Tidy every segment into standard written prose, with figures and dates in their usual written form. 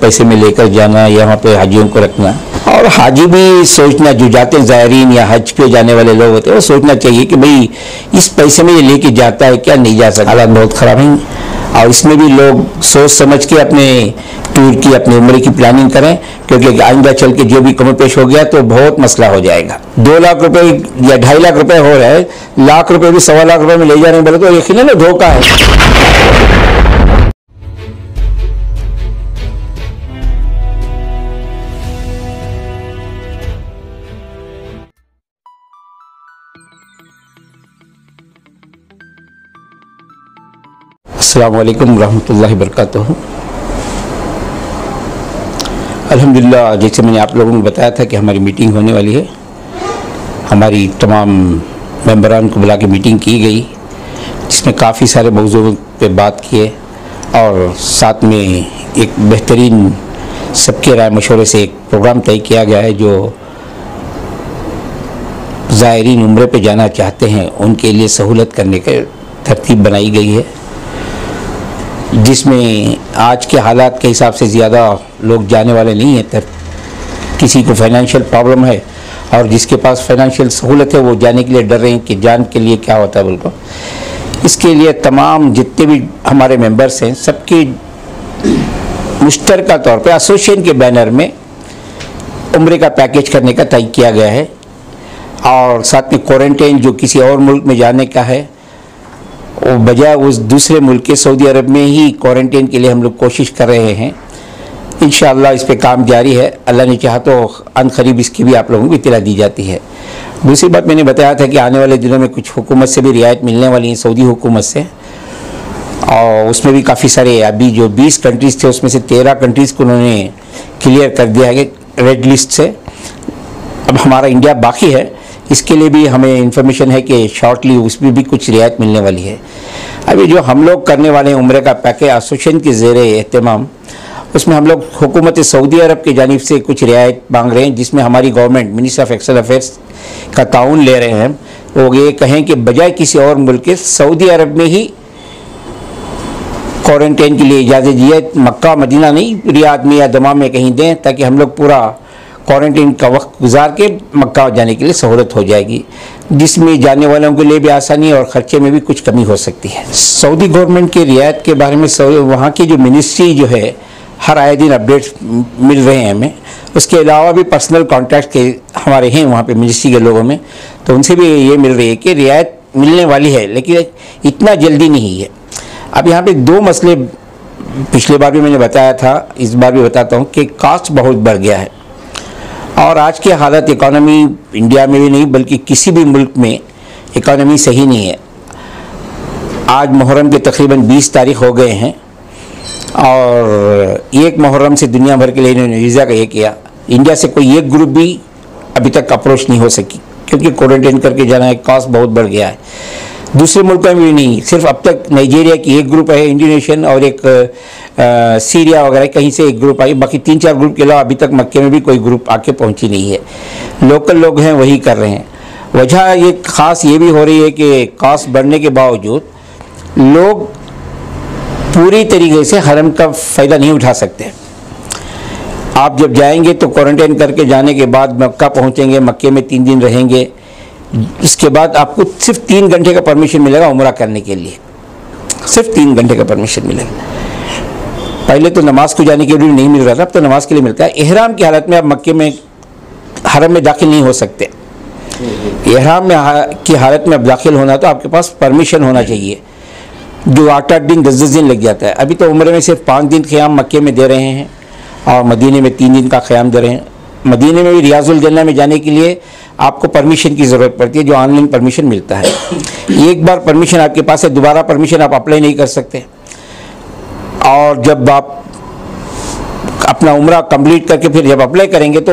पैसे में लेकर जाना, यहाँ पे हाजियों को रखना। और हाजी भी सोचना, जो जाते हैं ज़ायरीन या हज पे जाने वाले लोग होते हैं, वो सोचना चाहिए कि भाई इस पैसे में ये लेके जाता है क्या, नहीं जा सकता। हालात बहुत ख़राब हैं और इसमें भी लोग सोच समझ के अपने टूर की, अपनी उम्र की प्लानिंग करें, क्योंकि आइंदा चल के जो भी कम पेश हो गया तो बहुत मसला हो जाएगा। 2 लाख रुपए या 2.5 लाख रुपए हो रहा है, लाख रुपए भी 1.25 लाख रुपए में ले जा रहे हैं, बोले तो यकीनन धोखा है। अस्सलामु अलैकुम रहमतुल्लाहि बरकातुहू। अल्हम्दुलिल्लाह, जैसे मैंने आप लोगों को बताया था कि हमारी मीटिंग होने वाली है, हमारी तमाम मेंबरान को बुला के मीटिंग की गई, जिसमें काफ़ी सारे मौज़ूओं पे बात किए और साथ में एक बेहतरीन सबके राय मशवरे से एक प्रोग्राम तय किया गया है जो ज़ायरीन उम्रे पे जाना चाहते हैं उनके लिए सहूलत करने की तरतीब बनाई गई है, जिसमें आज के हालात के हिसाब से ज़्यादा लोग जाने वाले नहीं हैं। किसी को फाइनेंशियल प्रॉब्लम है और जिसके पास फाइनेंशियल सहूलत है वो जाने के लिए डर रहे हैं कि जान के लिए क्या होता है बिल्कुल। इसके लिए तमाम जितने भी हमारे मेंबर्स हैं सबकी मुश्तरका तौर पे एसोसिएशन के बैनर में उम्रे का पैकेज करने का तय किया गया है और साथ में क्वारंटाइन जो किसी और मुल्क में जाने का है वो बजाय उस दूसरे मुल्क के सऊदी अरब में ही क्वारंटाइन के लिए हम लोग कोशिश कर रहे हैं। इंशाअल्लाह इस पे काम जारी है, अल्लाह ने चाहा तो अनकरीब इसकी भी आप लोगों को इत्तला दी जाती है। दूसरी बात मैंने बताया था कि आने वाले दिनों में कुछ हुकूमत से भी रियायत मिलने वाली है, सऊदी हुकूमत से, और उसमें भी काफ़ी सारे, अभी जो 20 कंट्रीज़ थे उसमें से 13 कंट्रीज़ को उन्होंने क्लियर कर दिया है रेड लिस्ट से। अब हमारा इंडिया बाकी है, इसके लिए भी हमें इंफॉर्मेशन है कि शॉर्टली उसमें भी कुछ रियायत मिलने वाली है। अभी जो हम लोग करने वाले हैं उम्रे का पैकेज एसोसिएशन के ज़ेरे एहतमाम, उसमें हम लोग हुकूमत सऊदी अरब की जानिब से कुछ रियायत मांग रहे हैं, जिसमें हमारी government ministry of external affairs का ताउन ले रहे हैं। वो ये कहें कि बजाय किसी और मुल्क के सऊदी अरब में ही क्वारंटाइन के लिए इजाज़त दी है, मक्का मदीना नहीं, रियाद में या दमाम में कहीं दें, ताकि हम लोग पूरा क्वारंटाइन का वक्त गुजार के मक्का जाने के लिए सहूलत हो जाएगी, जिसमें जाने वालों के लिए भी आसानी और ख़र्चे में भी कुछ कमी हो सकती है। सऊदी गवर्नमेंट की रियायत के बारे में वहाँ की जो मिनिस्ट्री जो है हर आए दिन अपडेट्स मिल रहे हैं हमें। उसके अलावा भी पर्सनल कॉन्टैक्ट के हमारे हैं वहाँ पे मिनिस्ट्री के लोगों में, तो उनसे भी ये मिल रही है कि रियायत मिलने वाली है, लेकिन इतना जल्दी नहीं है। अब यहाँ पे 2 मसले पिछले बार भी मैंने बताया था, इस बार भी बताता हूँ कि कास्ट बहुत बढ़ गया है और आज की हालत इकॉनमी इंडिया में भी नहीं बल्कि किसी भी मुल्क में इकॉनमी सही नहीं है। आज मुहर्रम के तकरीबन 20 तारीख हो गए हैं और 1 मुहर्रम से दुनिया भर के लिए इन्होंने वीज़ा का ये किया। इंडिया से कोई एक ग्रुप भी अभी तक अप्रोच नहीं हो सकी, क्योंकि क्वारंटाइन करके जाना है, कॉस्ट बहुत बढ़ गया है। दूसरे मुल्कों में भी नहीं, सिर्फ अब तक नाइजीरिया की एक ग्रुप है, इंडोनेशियन और एक सीरिया वगैरह कहीं से एक ग्रुप आई, बाकी 3-4 ग्रुप के अलावा अभी तक मक्के में भी कोई ग्रुप आके पहुंची नहीं है। लोकल लोग हैं वही कर रहे हैं। वजह ये ख़ास ये भी हो रही है कि कॉस्ट बढ़ने के बावजूद लोग पूरी तरीके से हरम का फ़ायदा नहीं उठा सकते। आप जब जाएंगे तो क्वारंटाइन करके जाने के बाद मक्का पहुँचेंगे, मक्के में 3 दिन रहेंगे, इसके बाद आपको सिर्फ 3 घंटे का परमिशन मिलेगा उम्रा करने के लिए, सिर्फ 3 घंटे का परमिशन मिलेगा। पहले तो नमाज को जाने के लिए नहीं मिल रहा था, अब तो नमाज के लिए मिलता है। एहराम की हालत में आप मक्के में हरम में दाखिल नहीं हो सकते। एहराम में की हालत में अब दाखिल होना तो आपके पास परमिशन होना चाहिए, जो 8-8 दिन 10-10 दिन लग जाता है। अभी तो उम्रे में सिर्फ 5 दिन क़याम मक्के में दे रहे हैं और मदीने में 3 दिन का क़याम दे रहे हैं। मदीने में भी रियाजुल जन्नह में जाने के लिए आपको परमिशन की ज़रूरत पड़ती है, जो ऑनलाइन परमिशन मिलता है। एक बार परमिशन आपके पास है, दोबारा परमिशन आप अप्लाई नहीं कर सकते। और जब आप अपना उम्रा कंप्लीट करके फिर जब अप्लाई करेंगे तो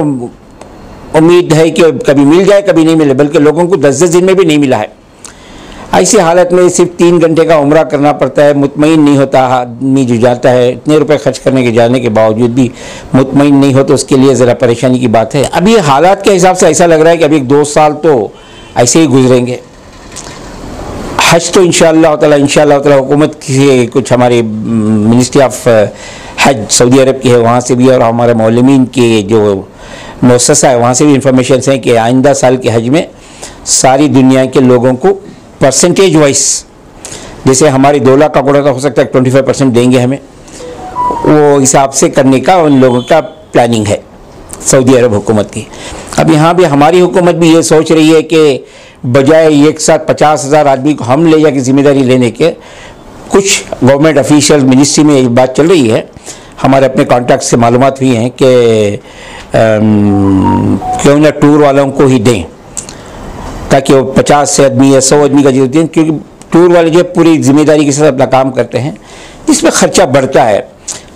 उम्मीद है कि कभी मिल जाए कभी नहीं मिले, बल्कि लोगों को 10-10 दिन में भी नहीं मिला है। ऐसी हालत में सिर्फ 3 घंटे का उम्रा करना पड़ता है, मुतमईन नहीं होता आदमी जो जाता है, इतने रुपए खर्च करने के जाने के बावजूद भी मुतमईन नहीं हो, तो उसके लिए ज़रा परेशानी की बात है। अभी हालात के हिसाब से ऐसा लग रहा है कि अभी 2 साल तो ऐसे ही गुजरेंगे। हज तो इंशाअल्लाह ताला हुकूमत से कुछ हमारी मिनिस्ट्री ऑफ हज सऊदी अरब की है, वहाँ से भी, और हमारे मौलमीन के जो मुअस्ससा है वहाँ से भी इंफॉर्मेशन हैं कि आइंदा साल के हज में सारी दुनिया के लोगों को परसेंटेज वाइज, जैसे हमारी 2 लाख का कोटा था, हो सकता है 25% देंगे हमें, वो हिसाब से करने का उन लोगों का प्लानिंग है सऊदी अरब हुकूमत की। अब यहाँ भी हमारी हुकूमत भी ये सोच रही है कि बजाय एक साथ 50,000 आदमी को हम ले जाके जिम्मेदारी लेने के, कुछ गवर्नमेंट ऑफिशियल मिनिस्ट्री में ये बात चल रही है, हमारे अपने कॉन्टैक्ट से मालूमात हुई हैं कि क्यों ना टूर वालों को ही दें, ताकि वो 50 से आदमी या 100 आदमी का जरूरत दें, क्योंकि टूर वाले जो पूरी जिम्मेदारी के साथ अपना काम करते हैं, इसमें खर्चा बढ़ता है।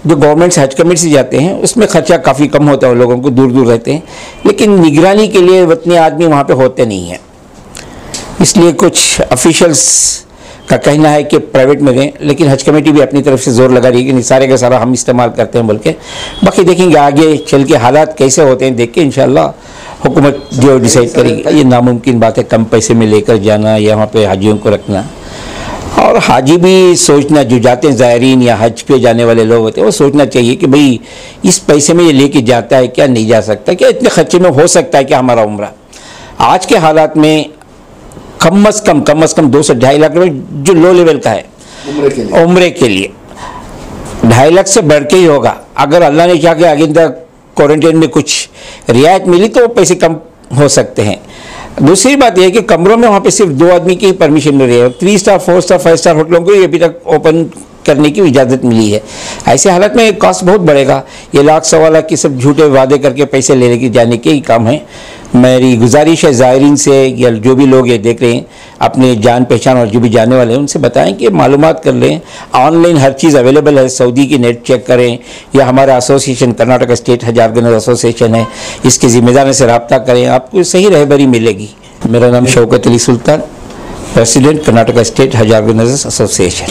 जो गवर्नमेंट से हज कमेटी से जाते हैं उसमें खर्चा काफ़ी कम होता है, लोगों को दूर दूर रहते हैं, लेकिन निगरानी के लिए उतने आदमी वहाँ पे होते नहीं हैं। इसलिए कुछ ऑफिशियल्स का कहना है कि प्राइवेट में दें, लेकिन हज कमेटी भी अपनी तरफ से जोर लगा रही है कि सारे का सारा हम इस्तेमाल करते हैं बोल के। बाकी देखेंगे आगे चल के हालात कैसे होते हैं, देख के इंशाल्लाह हुकूमत जो डिसाइड करेगी। ये नामुमकिन बात है कम पैसे में लेकर जाना या वहाँ पे हाजियों को रखना, और हाजी भी सोचना, जो जाते हैं ज़ायरीन या हज पे जाने वाले लोग होते हैं, वो सोचना चाहिए कि भाई इस पैसे में ये लेके जाता है क्या, नहीं जा सकता क्या, इतने खर्चे में हो सकता है क्या हमारा उम्रा। आज के हालात में कम अज़ कम 2 से 2.5 लाख रुपये जो लो लेवल का है उम्रे के लिए 2.5 लाख से बढ़ के ही होगा। अगर अल्लाह ने चाह के आगे क्वारंटाइन में कुछ रियायत मिली तो वो पैसे कम हो सकते हैं। दूसरी बात यह है कि कमरों में वहाँ पे सिर्फ 2 आदमी की परमिशन मिल रही है। 3 स्टार 4 स्टार 5 स्टार होटलों को अभी तक ओपन करने की इजाज़त मिली है। ऐसे हालत में कॉस्ट बहुत बढ़ेगा। ये लाख 1.25 लाख की सब झूठे वादे करके पैसे ले लेके जाने के ही काम है। मेरी गुजारिश है ज़ायरीन से या जो भी लोग ये देख रहे हैं, अपने जान पहचान और जो भी जाने वाले हैं उनसे बताएं कि मालूमात कर लें। ऑनलाइन हर चीज़ अवेलेबल है, सऊदी की नेट चेक करें, या हमारा एसोसिएशन कर्नाटक स्टेट हज ऑर्गेनाइजर एसोसिएशन है, इसके ज़िम्मेदार से रब्ता करें, आपको सही रहबरी मिलेगी। मेरा नाम शौकत अली सुल्तान, प्रेसिडेंट कर्नाटक स्टेट हज ऑर्गेनाइजर्स एसोसिएशन।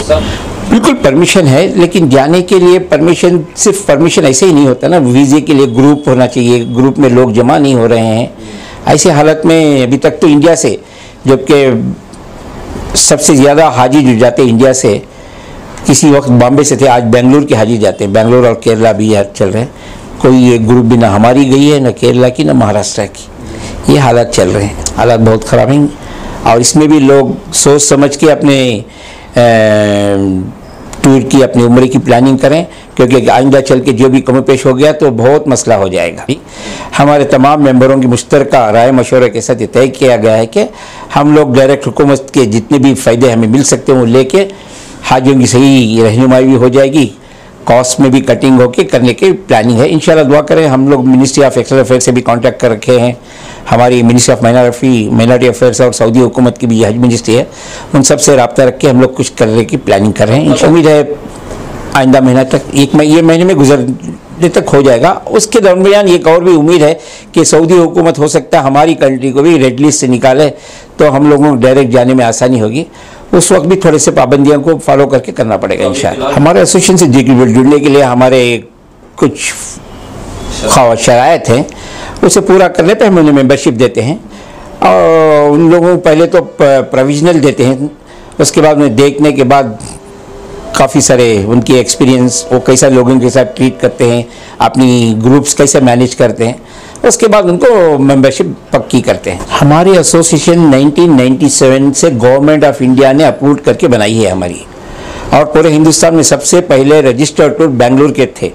बिल्कुल परमिशन है, लेकिन जाने के लिए परमिशन सिर्फ परमिशन ऐसे ही नहीं होता ना, वीज़े के लिए ग्रुप होना चाहिए, ग्रुप में लोग जमा नहीं हो रहे हैं। ऐसी हालत में अभी तक तो इंडिया से, जबकि सबसे ज़्यादा हाजी जो जाते इंडिया से, किसी वक्त बॉम्बे से थे, आज बेंगलुरु के हाजी जाते हैं। बेंगलुरु और केरला भी यार चल रहे हैं, कोई एक ग्रुप भी ना हमारी गई है, ना केरला की, ना महाराष्ट्र की। ये हालात चल रहे हैं, हालात बहुत ख़राब हैं, और इसमें भी लोग सोच समझ के अपने टूर की, अपनी उम्र की प्लानिंग करें, क्योंकि आइंदा चल के जो भी कम पेश हो गया तो बहुत मसला हो जाएगा। हमारे तमाम मेंबरों की मुश्तरका राय मशवरे के साथ ये तय किया गया है कि हम लोग डायरेक्ट हुकूमत के जितने भी फ़ायदे हमें मिल सकते हैं वो लेके हाजियों की सही रहनुमाई भी हो जाएगी, कॉस्ट में भी कटिंग होके करने की प्लानिंग है। इंशाल्लाह दुआ करें। हम लोग मिनिस्ट्री ऑफ एक्सटर्नल अफेयर्स से भी कांटेक्ट कर रखे हैं, हमारी मिनिस्ट्री ऑफ माइनॉरिटी अफेयर्स और सऊदी हुकूमत की भी हज मिनिस्ट्री है, उन सब से रब्ता रख के हम लोग कुछ करने की प्लानिंग कर रहे हैं। उम्मीद है आइंदा महीना तक, ये महीने में गुजरने तक हो जाएगा। उसके दरमियान एक और भी उम्मीद है कि सऊदी हुकूमत हो सकता है हमारी कंट्री को भी रेड लिस्ट से निकाले, तो हम लोगों को डायरेक्ट जाने में आसानी होगी। उस वक्त भी थोड़े से पाबंदियों को फॉलो करके करना पड़ेगा इंशाअल्लाह। हमारे एसोसिएशन से जुड़ने के लिए हमारे कुछ शराइत हैं, उसे पूरा करने पर हम उन्हें मेंबरशिप देते हैं, और उन लोगों को पहले तो प्रोविजनल देते हैं, उसके बाद उन्हें देखने के बाद काफ़ी सारे उनकी एक्सपीरियंस, वो कैसा लोगों के साथ ट्रीट करते हैं, अपनी ग्रुप्स कैसे मैनेज करते हैं, उसके बाद उनको मेंबरशिप पक्की करते हैं। हमारी एसोसिएशन 1997 से गवर्नमेंट ऑफ इंडिया ने अप्रूव करके बनाई है हमारी, और पूरे हिंदुस्तान में सबसे पहले रजिस्टर्ड टूर बेंगलुरु के थे,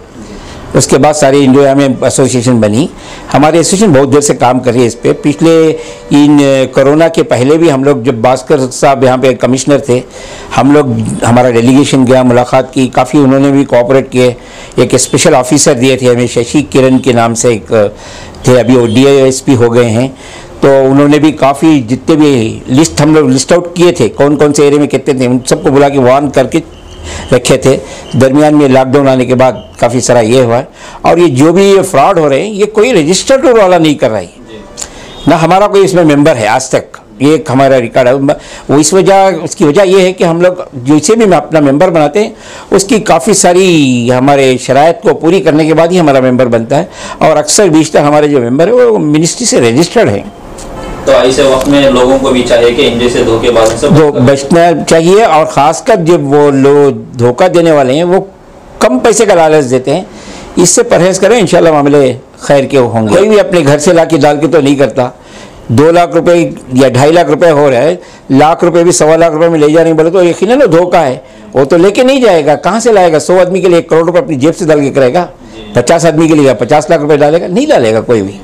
उसके बाद सारी इंडिया में एसोसिएशन बनी। हमारी एसोसिएशन बहुत देर से काम कर रही है इस पर। पिछले इन कोरोना के पहले भी हम लोग, जब भास्कर साहब यहाँ पे कमिश्नर थे, हमारा डेलीगेशन गया, मुलाकात की, काफ़ी उन्होंने भी कोऑपरेट किए। एक स्पेशल ऑफिसर दिए थे हमें, शशि किरण के नाम से एक थे, अभी वो DISP हो गए हैं, तो उन्होंने भी काफ़ी जितने भी लिस्ट हम लोग लिस्ट आउट किए थे, कौन कौन से एरिया में कितने थे, उन सबको बुला के वार्न करके रखे थे। दरमियान में लॉकडाउन आने के बाद काफ़ी सारा ये हुआ है। और ये जो भी ये फ्रॉड हो रहे हैं, ये कोई रजिस्टर्ड टूर वाला नहीं कर रहा है ना, हमारा कोई इसमें मेंबर है आज तक, ये एक हमारा रिकॉर्ड है। वो उसकी वजह ये है कि हम लोग जैसे भी अपना मेंबर बनाते हैं, उसकी काफ़ी सारी हमारे शराइत को पूरी करने के बाद ही हमारा मेंबर बनता है, और अक्सर बीचतर हमारे जो मेंबर है वो मिनिस्ट्री से रजिस्टर्ड हैं। तो ऐसे वक्त में लोगों को भी चाहिए कि इन जैसे धोखेबाजी से बचना चाहिए, और ख़ासकर जब वो लोग धोखा देने वाले हैं वो कम पैसे का लालच देते हैं। इससे परहेज़ करें, इंशाल्लाह मामले खैर के होंगे। कोई भी अपने घर से ला के डाल के तो नहीं करता। 2 लाख रुपए या 2.5 लाख रुपए हो रहा है, लाख रुपए भी 1.25 लाख रुपए में ले जाने बोले तो यकीनन वो धोखा है। वो तो लेके नहीं जाएगा, कहाँ से लाएगा? 100 आदमी के लिए 1 करोड़ रुपए अपनी जेब से डाल के करेगा? 50 आदमी के लिए 50 लाख रुपए डालेगा? नहीं डालेगा कोई भी।